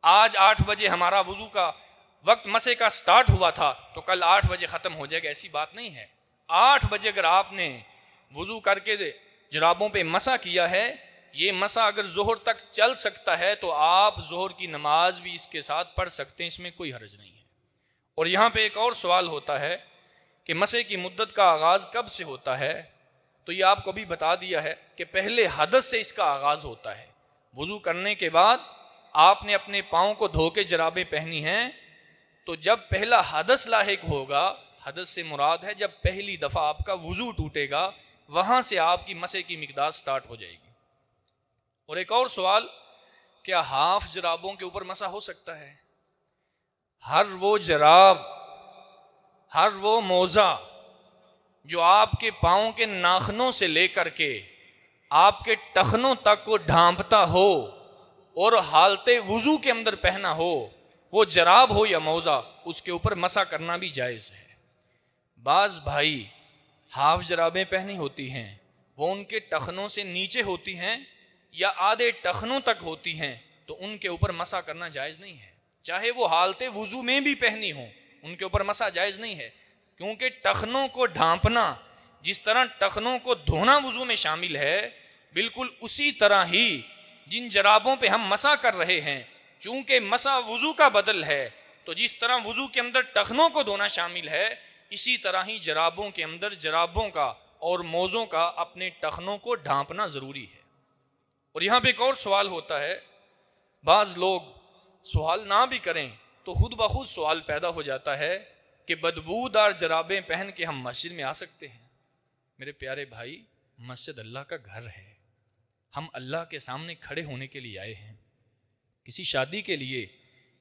آج 8 بجے ہمارا وضو کا وقت مسح کا سٹارٹ ہوا تھا تو کل 8 بجے ختم ہو جائے گا، ایسی بات نہیں ہے۔ 8 بجے اگر آپ نے وضو کر کے جرابوں پہ مسح کیا ہے، یہ مسح اگر ظہر تک چل سکتا ہے تو آپ ظہر کی نماز بھی اس کے ساتھ پڑھ سکتے ہیں، اس میں کوئی حرج نہیں ہے۔ اور یہاں پہ ایک اور سوال ہوتا ہے کہ مسح کی مدت کا آغاز کب سے ہوتا ہے؟ تو یہ آپ کو بھی بتا دیا ہے کہ پہلے حدث سے اس کا آغاز ہوتا ہے۔ وضو کرنے کے بعد آپ نے اپنے پاؤں کو دھو کے جرابیں پہنی ہیں تو جب پہلا حدث لاحق ہوگا، حدث سے مراد ہے جب پہلی دفعہ آپ کا وضو ٹوٹے گا، وہاں سے آپ کی مسح کی مقدار سٹارٹ ہو جائے گی۔ اور ایک اور سوال، کیا ہاف جرابوں کے اوپر مسح ہو سکتا ہے؟ ہر وہ جراب، ہر وہ موزہ جو آپ کے پاؤں کے ناخنوں سے لے کر کے آپ کے ٹخنوں تک کو ڈھانپتا ہو اور حالت وضو کے اندر پہنا ہو، وہ جراب ہو یا موزہ، اس کے اوپر مسح کرنا بھی جائز ہے۔ بعض بھائی ہاف جرابیں پہنی ہوتی ہیں، وہ ان کے ٹخنوں سے نیچے ہوتی ہیں یا آدھے ٹخنوں تک ہوتی ہیں، تو ان کے اوپر مسح کرنا جائز نہیں ہے، چاہے وہ حالت وضو میں بھی پہنی ہوں، ان کے اوپر مسح جائز نہیں ہے، کیونکہ ٹخنوں کو ڈھانپنا جس طرح ٹخنوں کو دھونا وضو میں شامل ہے، بالکل اسی طرح ہی جن جرابوں پہ ہم مسح کر رہے ہیں، چونکہ مسح وضو کا بدل ہے، تو جس طرح وضو کے اندر ٹخنوں کو دھونا شامل ہے، اسی طرح ہی جرابوں کے اندر جرابوں کا اور موزوں کا اپنے ٹخنوں کو ڈھانپنا ضروری ہے۔ اور یہاں پہ ایک اور سوال ہوتا ہے، بعض لوگ سوال نہ بھی کریں تو خود بخود سوال پیدا ہو جاتا ہے کہ بدبودار جرابیں پہن کے ہم مسجد میں آ سکتے ہیں؟ میرے پیارے بھائی، مسجد اللہ کا گھر ہے، ہم اللہ کے سامنے کھڑے ہونے کے لیے آئے ہیں۔ کسی شادی کے لیے،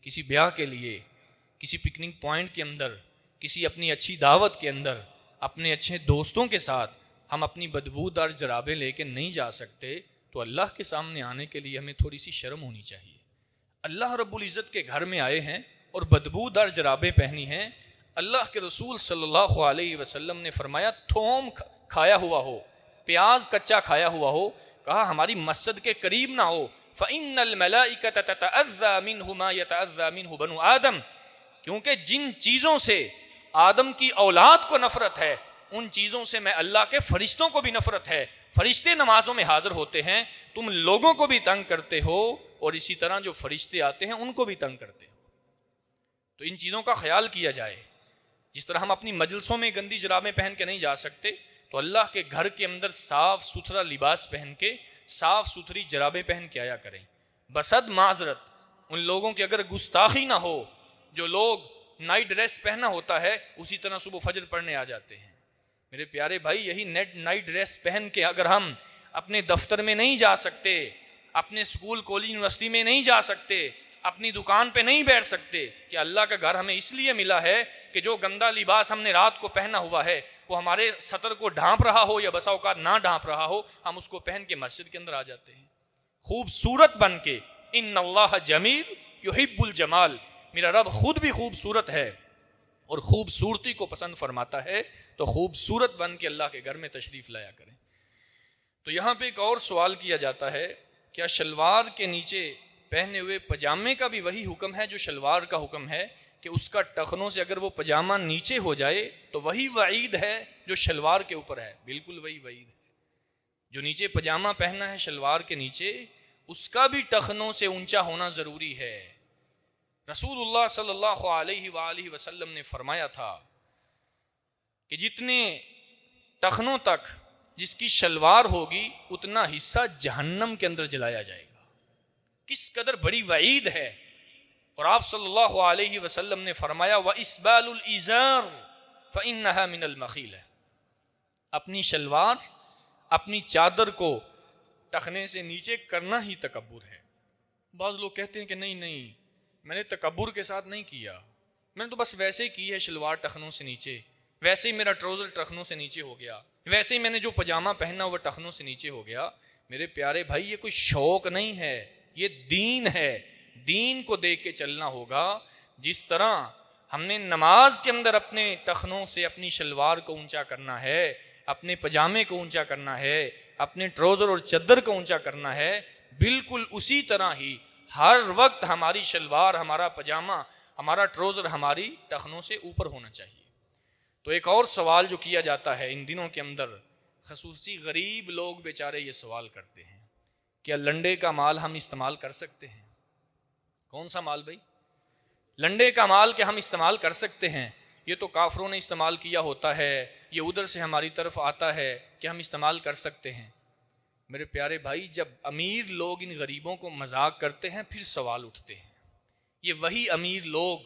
کسی بیاہ کے لیے، کسی پکنک پوائنٹ کے اندر، کسی اپنی اچھی دعوت کے اندر، اپنے اچھے دوستوں کے ساتھ ہم اپنی بدبودار جرابیں لے کے نہیں جا سکتے، تو اللہ کے سامنے آنے کے لیے ہمیں تھوڑی سی شرم ہونی چاہیے۔ اللہ رب العزت کے گھر میں آئے ہیں اور بدبودار جرابیں پہنی ہیں۔ اللہ کے رسول صلی اللہ علیہ وسلم نے فرمایا تھوم کھایا ہوا ہو، پیاز کچا کھایا ہوا ہو، کہا ہماری مسجد کے قریب نہ ہو، فَإِنَّ الْمَلَائِكَةَ تَتَأَذَّى مِنْهُ مَا يَتَأَذَّى مِنْهُ بَنُو آدم، کیونکہ جن چیزوں سے آدم کی اولاد کو نفرت ہے، ان چیزوں سے میں اللہ کے فرشتوں کو بھی نفرت ہے۔ فرشتے نمازوں میں حاضر ہوتے ہیں، تم لوگوں کو بھی تنگ کرتے ہو، اور اسی طرح جو فرشتے آتے ہیں ان کو بھی تنگ کرتے ہو۔ تو ان چیزوں کا خیال کیا جائے۔ جس طرح ہم اپنی مجلسوں میں گندی جرابیں پہن کے نہیں جا سکتے، تو اللہ کے گھر کے اندر صاف ستھرا لباس پہن کے، صاف ستھری جرابیں پہن کے آیا کریں۔ بصد معذرت ان لوگوں کی اگر گستاخی نہ ہو جو لوگ نائٹ ڈریس پہنا ہوتا ہے اسی طرح صبح فجر پڑھنے آ جاتے ہیں۔ میرے پیارے بھائی، یہی نائٹ ڈریس پہن کے اگر ہم اپنے دفتر میں نہیں جا سکتے، اپنے اسکول کالج یونیورسٹی میں نہیں جا سکتے، اپنی دکان پہ نہیں بیٹھ سکتے، کہ اللہ کا گھر ہمیں اس لیے ملا ہے کہ جو گندا لباس ہم نے رات کو پہنا ہوا ہے وہ ہمارے سطر کو ڈھانپ رہا ہو یا بسا اوقات نہ ڈھانپ رہا ہو، ہم اس کو پہن کے مسجد کے اندر آ جاتے ہیں خوبصورت بن کے۔ ان اللہ جمیل یحب الجمال، میرا رب خود بھی خوبصورت ہے اور خوبصورتی کو پسند فرماتا ہے، تو خوبصورت بن کے اللہ کے گھر میں تشریف لایا کریں۔ تو یہاں پہ ایک اور سوال کیا جاتا ہے، کیا شلوار کے نیچے پہنے ہوئے پجامے کا بھی وہی حکم ہے جو شلوار کا حکم ہے، کہ اس کا ٹخنوں سے اگر وہ پجامہ نیچے ہو جائے تو وہی وعید ہے جو شلوار کے اوپر ہے؟ بالکل وہی وعید ہے۔ جو نیچے پجامہ پہنا ہے شلوار کے نیچے، اس کا بھی ٹخنوں سے اونچا ہونا ضروری ہے۔ رسول اللہ صلی اللہ علیہ وآلہ وسلم نے فرمایا تھا کہ جتنے ٹخنوں تک جس کی شلوار ہوگی اتنا حصہ جہنم کے اندر جلایا جائے گا۔ کس قدر بڑی وعید ہے۔ اور آپ صلی اللہ علیہ وسلم نے فرمایا وَإِسْبَالُ الْإِزَارِ فَإِنَّهَا مِنَ الْمَخِيلَةِ، اپنی شلوار، اپنی چادر کو ٹخنے سے نیچے کرنا ہی تکبر ہے۔ بعض لوگ کہتے ہیں کہ نہیں میں نے تکبر کے ساتھ نہیں کیا، میں نے تو بس ویسے ہی کی ہے، شلوار ٹخنوں سے نیچے، ویسے ہی میرا ٹراؤزر ٹخنوں سے نیچے ہو گیا، ویسے ہی میں نے جو پجامہ پہنا وہ ٹخنوں سے نیچے ہو گیا۔ میرے پیارے بھائی، یہ کوئی شوق نہیں ہے، یہ دین ہے۔ دین کو دیکھ کے چلنا ہوگا۔ جس طرح ہم نے نماز کے اندر اپنے ٹخنوں سے اپنی شلوار کو اونچا کرنا ہے، اپنے پجامے کو اونچا کرنا ہے، اپنے ٹراؤزر اور چادر کو اونچا کرنا ہے، بالکل اسی طرح ہی ہر وقت ہماری شلوار، ہمارا پجامہ، ہمارا ٹراؤزر ہماری ٹخنوں سے اوپر ہونا چاہیے۔ تو ایک اور سوال جو کیا جاتا ہے ان دنوں کے اندر، خصوصی غریب لوگ بیچارے یہ سوال کرتے ہیں، کیا لنڈے کا مال ہم استعمال کر سکتے ہیں؟ کون سا مال بھائی؟ لنڈے کا مال کہ ہم استعمال کر سکتے ہیں؟ یہ تو کافروں نے استعمال کیا ہوتا ہے، یہ ادھر سے ہماری طرف آتا ہے کہ ہم استعمال کر سکتے ہیں۔ میرے پیارے بھائی، جب امیر لوگ ان غریبوں کو مذاق کرتے ہیں پھر سوال اٹھتے ہیں، یہ وہی امیر لوگ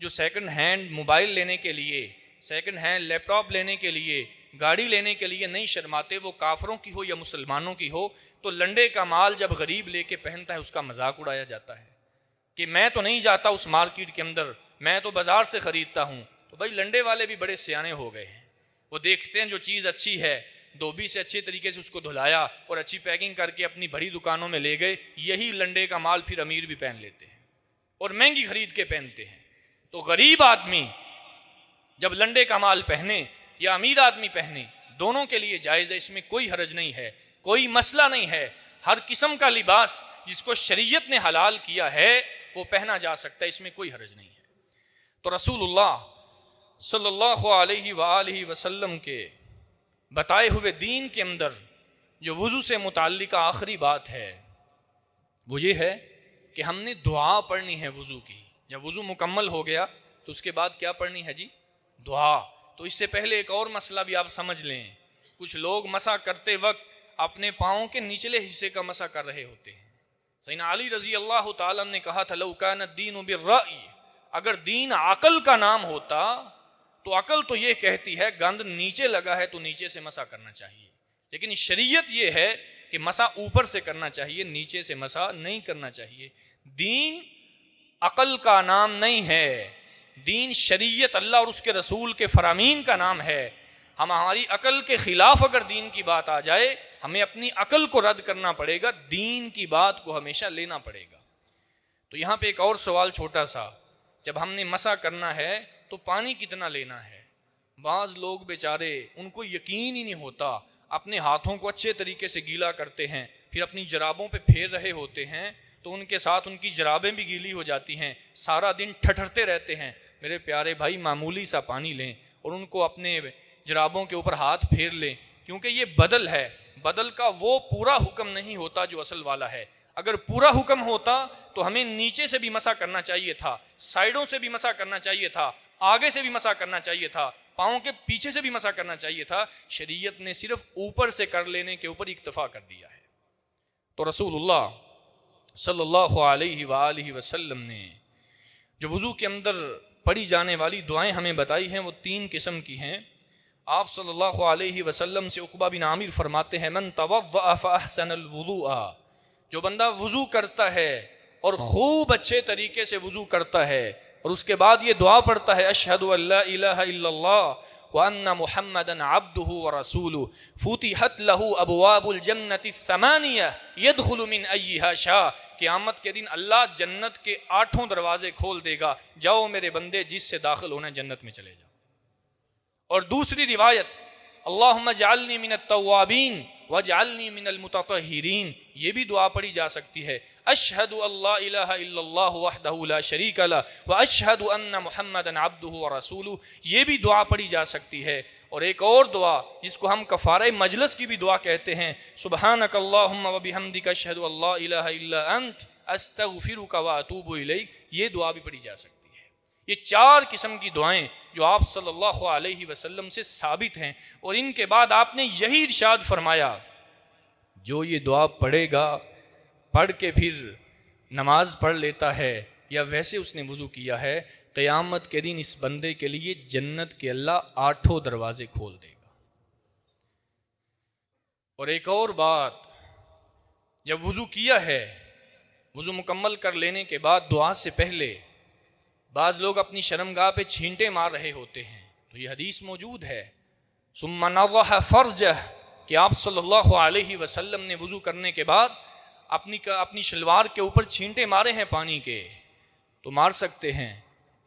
جو سیکنڈ ہینڈ موبائل لینے کے لیے، سیکنڈ ہینڈ لیپ ٹاپ لینے کے لیے، گاڑی لینے کے لیے نہیں شرماتے، وہ کافروں کی ہو یا مسلمانوں کی ہو، تو لنڈے کا مال جب غریب لے کے پہنتا ہے اس کا مذاق اڑایا جاتا ہے کہ میں تو نہیں جاتا اس مارکیٹ کے اندر، میں تو بازار سے خریدتا ہوں۔ تو بھائی لنڈے والے بھی بڑے سیانے ہو گئے ہیں، وہ دیکھتے ہیں جو چیز اچھی ہے، دھوبی سے اچھے طریقے سے اس کو دھلایا اور اچھی پیکنگ کر کے اپنی بڑی دکانوں میں لے گئے، یہی لنڈے کا مال پھر امیر بھی پہن لیتے ہیں اور مہنگی خرید کے پہنتے ہیں۔ تو غریب آدمی جب لنڈے کا مال پہنے یا امیر آدمی پہنے، دونوں کے لیے جائز ہے، اس میں کوئی حرج نہیں ہے، کوئی مسئلہ نہیں ہے۔ ہر قسم کا لباس جس کو شریعت نے حلال کیا ہے وہ پہنا جا سکتا ہے، اس میں کوئی حرج نہیں ہے۔ تو رسول اللہ صلی اللہ علیہ وآلہ وسلم کے بتائے ہوئے دین کے اندر جو وضو سے متعلق آخری بات ہے وہ یہ ہے کہ ہم نے دعا پڑھنی ہے وضو کی۔ جب وضو مکمل ہو گیا تو اس کے بعد کیا پڑھنی ہے جی؟ دعا۔ تو اس سے پہلے ایک اور مسئلہ بھی آپ سمجھ لیں، کچھ لوگ مسح کرتے وقت اپنے پاؤں کے نچلے حصے کا مسح کر رہے ہوتے ہیں۔ سیدنا علی رضی اللہ تعالیٰ نے کہا تھا لو کان الدین بالرأی، اگر دین عقل کا نام ہوتا تو عقل تو یہ کہتی ہے گند نیچے لگا ہے تو نیچے سے مسح کرنا چاہیے، لیکن شریعت یہ ہے کہ مسح اوپر سے کرنا چاہیے، نیچے سے مسح نہیں کرنا چاہیے۔ دین عقل کا نام نہیں ہے، دین شریعت اللہ اور اس کے رسول کے فرامین کا نام ہے۔ ہماری عقل کے خلاف اگر دین کی بات آ جائے ہمیں اپنی عقل کو رد کرنا پڑے گا، دین کی بات کو ہمیشہ لینا پڑے گا۔ تو یہاں پہ ایک اور سوال چھوٹا سا، جب ہم نے مسح کرنا ہے تو پانی کتنا لینا ہے؟ بعض لوگ بیچارے ان کو یقین ہی نہیں ہوتا، اپنے ہاتھوں کو اچھے طریقے سے گیلا کرتے ہیں، پھر اپنی جرابوں پہ پھیر رہے ہوتے ہیں تو ان کے ساتھ ان کی جرابیں بھی گیلی ہو جاتی ہیں، سارا دن ٹھٹھرتے رہتے ہیں۔ میرے پیارے بھائی معمولی سا پانی لیں اور ان کو اپنے جرابوں کے اوپر ہاتھ پھیر لیں، کیونکہ یہ بدل ہے، بدل کا وہ پورا حکم نہیں ہوتا جو اصل والا ہے۔ اگر پورا حکم ہوتا تو ہمیں نیچے سے بھی مسح کرنا چاہیے تھا، سائیڈوں سے بھی مسح کرنا چاہیے تھا، آگے سے بھی مسح کرنا چاہیے تھا، پاؤں کے پیچھے سے بھی مسح کرنا چاہیے تھا۔ شریعت نے صرف اوپر سے کر لینے کے اوپر اکتفا کر دیا ہے۔ تو رسول اللہ صلی اللہ علیہ وآلہ وسلم نے جو وضو کے اندر پڑھی جانے والی دعائیں ہمیں بتائی ہیں وہ 3 قسم کی ہیں۔ آپ صلی اللہ علیہ وسلم سے عقبہ بن عامر فرماتے ہیں من توضأ فاحسن الوضوء، جو بندہ وضو کرتا ہے اور خوب اچھے طریقے سے وضو کرتا ہے اور اس کے بعد یہ دعا پڑھتا ہے اشہد ان لا الہ الا اللہ وان محمدا عبدہ ورسولہ فتحت لہ ابواب الجنۃ الثمانیہ یدخل من ایہا شاء، قیامت کے دن اللہ جنت کے 8 دروازے کھول دے گا، جاؤ میرے بندے جس سے داخل ہونا جنت میں چلے جاؤ۔ اور دوسری روایت اللہم اجعلنی من التوابین واجعلنی من المتطہرین، یہ بھی دعا پڑھی جا سکتی ہے اشہد ان لا الہ الا اللہ وحدہ لا شریک لہ واشہد ان محمدا عبدہ ورسولہ، یہ بھی دعا پڑھی جا سکتی ہے۔ اور ایک اور دعا جس کو ہم کفارہ مجلس کی بھی دعا کہتے ہیں سبحانک اللہم وبحمدک اشہد ان لا الہ الا انت استغفرک واتوب الیک، یہ دعا بھی پڑھی جا سکتی ہے۔ یہ 4 قسم کی دعائیں جو آپ صلی اللہ علیہ وسلم سے ثابت ہیں، اور ان کے بعد آپ نے یہی ارشاد فرمایا جو یہ دعا پڑھے گا، پڑھ کے پھر نماز پڑھ لیتا ہے یا ویسے اس نے وضو کیا ہے، قیامت کے دن اس بندے کے لیے جنت کے اللہ 8 دروازے کھول دے گا۔ اور ایک اور بات، جب وضو کیا ہے، وضو مکمل کر لینے کے بعد دعا سے پہلے بعض لوگ اپنی شرمگاہ پہ چھینٹے مار رہے ہوتے ہیں، تو یہ حدیث موجود ہے ثم نضح فرجہ، کہ آپ صلی اللہ علیہ وسلم نے وضو کرنے کے بعد اپنی شلوار کے اوپر چھینٹے مارے ہیں پانی کے، تو مار سکتے ہیں۔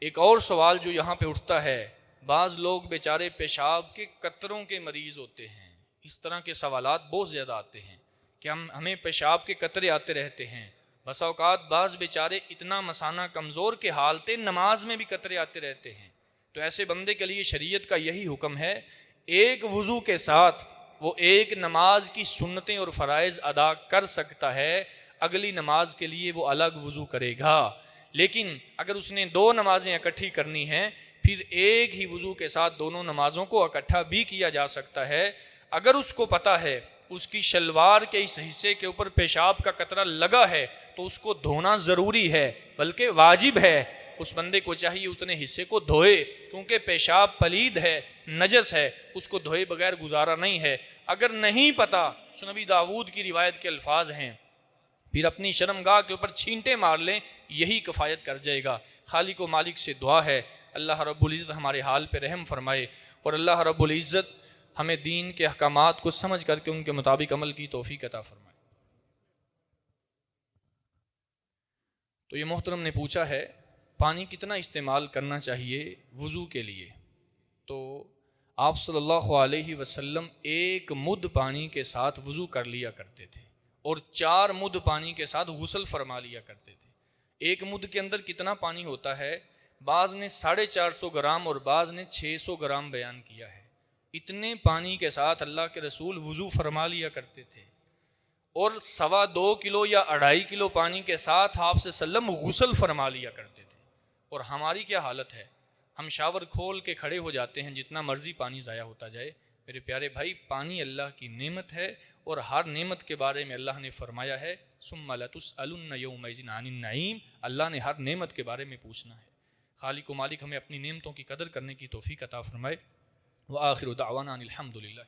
ایک اور سوال جو یہاں پہ اٹھتا ہے، بعض لوگ بیچارے پیشاب کے قطروں کے مریض ہوتے ہیں، اس طرح کے سوالات بہت زیادہ آتے ہیں کہ ہمیں پیشاب کے قطرے آتے رہتے ہیں۔ بسا اوقات بعض بیچارے اتنا مثانہ کمزور کے حالتے نماز میں بھی قطرے آتے رہتے ہیں، تو ایسے بندے کے لیے شریعت کا یہی حکم ہے ایک وضو کے ساتھ وہ ایک نماز کی سنتیں اور فرائض ادا کر سکتا ہے، اگلی نماز کے لیے وہ الگ وضو کرے گا۔ لیکن اگر اس نے 2 نمازیں اکٹھی کرنی ہیں پھر ایک ہی وضو کے ساتھ دونوں نمازوں کو اکٹھا بھی کیا جا سکتا ہے۔ اگر اس کو پتہ ہے اس کی شلوار کے اس حصے کے اوپر پیشاب کا قطرہ لگا ہے تو اس کو دھونا ضروری ہے، بلکہ واجب ہے۔ اس بندے کو چاہیے اتنے حصے کو دھوئے، کیونکہ پیشاب پلید ہے، نجس ہے، اس کو دھوئے بغیر گزارا نہیں ہے۔ اگر نہیں پتا، نبی داؤد کی روایت کے الفاظ ہیں، پھر اپنی شرمگاہ کے اوپر چھینٹے مار لیں، یہی کفایت کر جائے گا۔ خالق و مالک سے دعا ہے اللہ رب العزت ہمارے حال پہ رحم فرمائے، اور اللہ رب العزت ہمیں دین کے احکامات کو سمجھ کر کے ان کے مطابق عمل کی توفیق عطا فرمائے۔ تو یہ محترم نے پوچھا ہے پانی کتنا استعمال کرنا چاہیے وضو کے لیے؟ تو آپ صلی اللہ علیہ وسلم 1 مد پانی کے ساتھ وضو کر لیا کرتے تھے، اور 4 مد پانی کے ساتھ غسل فرما لیا کرتے تھے۔ 1 مد کے اندر کتنا پانی ہوتا ہے؟ بعض نے 450 گرام اور بعض نے 600 گرام بیان کیا ہے۔ اتنے پانی کے ساتھ اللہ کے رسول وضو فرما لیا کرتے تھے، اور 2.25 کلو یا 2.5 کلو پانی کے ساتھ آپ سے سلم غسل فرما لیا کرتے تھے۔ اور ہماری کیا حالت ہے؟ ہم شاور کھول کے کھڑے ہو جاتے ہیں، جتنا مرضی پانی ضائع ہوتا جائے۔ میرے پیارے بھائی، پانی اللہ کی نعمت ہے، اور ہر نعمت کے بارے میں اللہ نے فرمایا ہے ثم لتسألن یومئذ عن النعیم، اللہ نے ہر نعمت کے بارے میں پوچھنا ہے۔ خالق و مالک ہمیں اپنی نعمتوں کی قدر کرنے کی توفیق عطا فرمائے۔ وآخر دعوانا ان الحمد للہ۔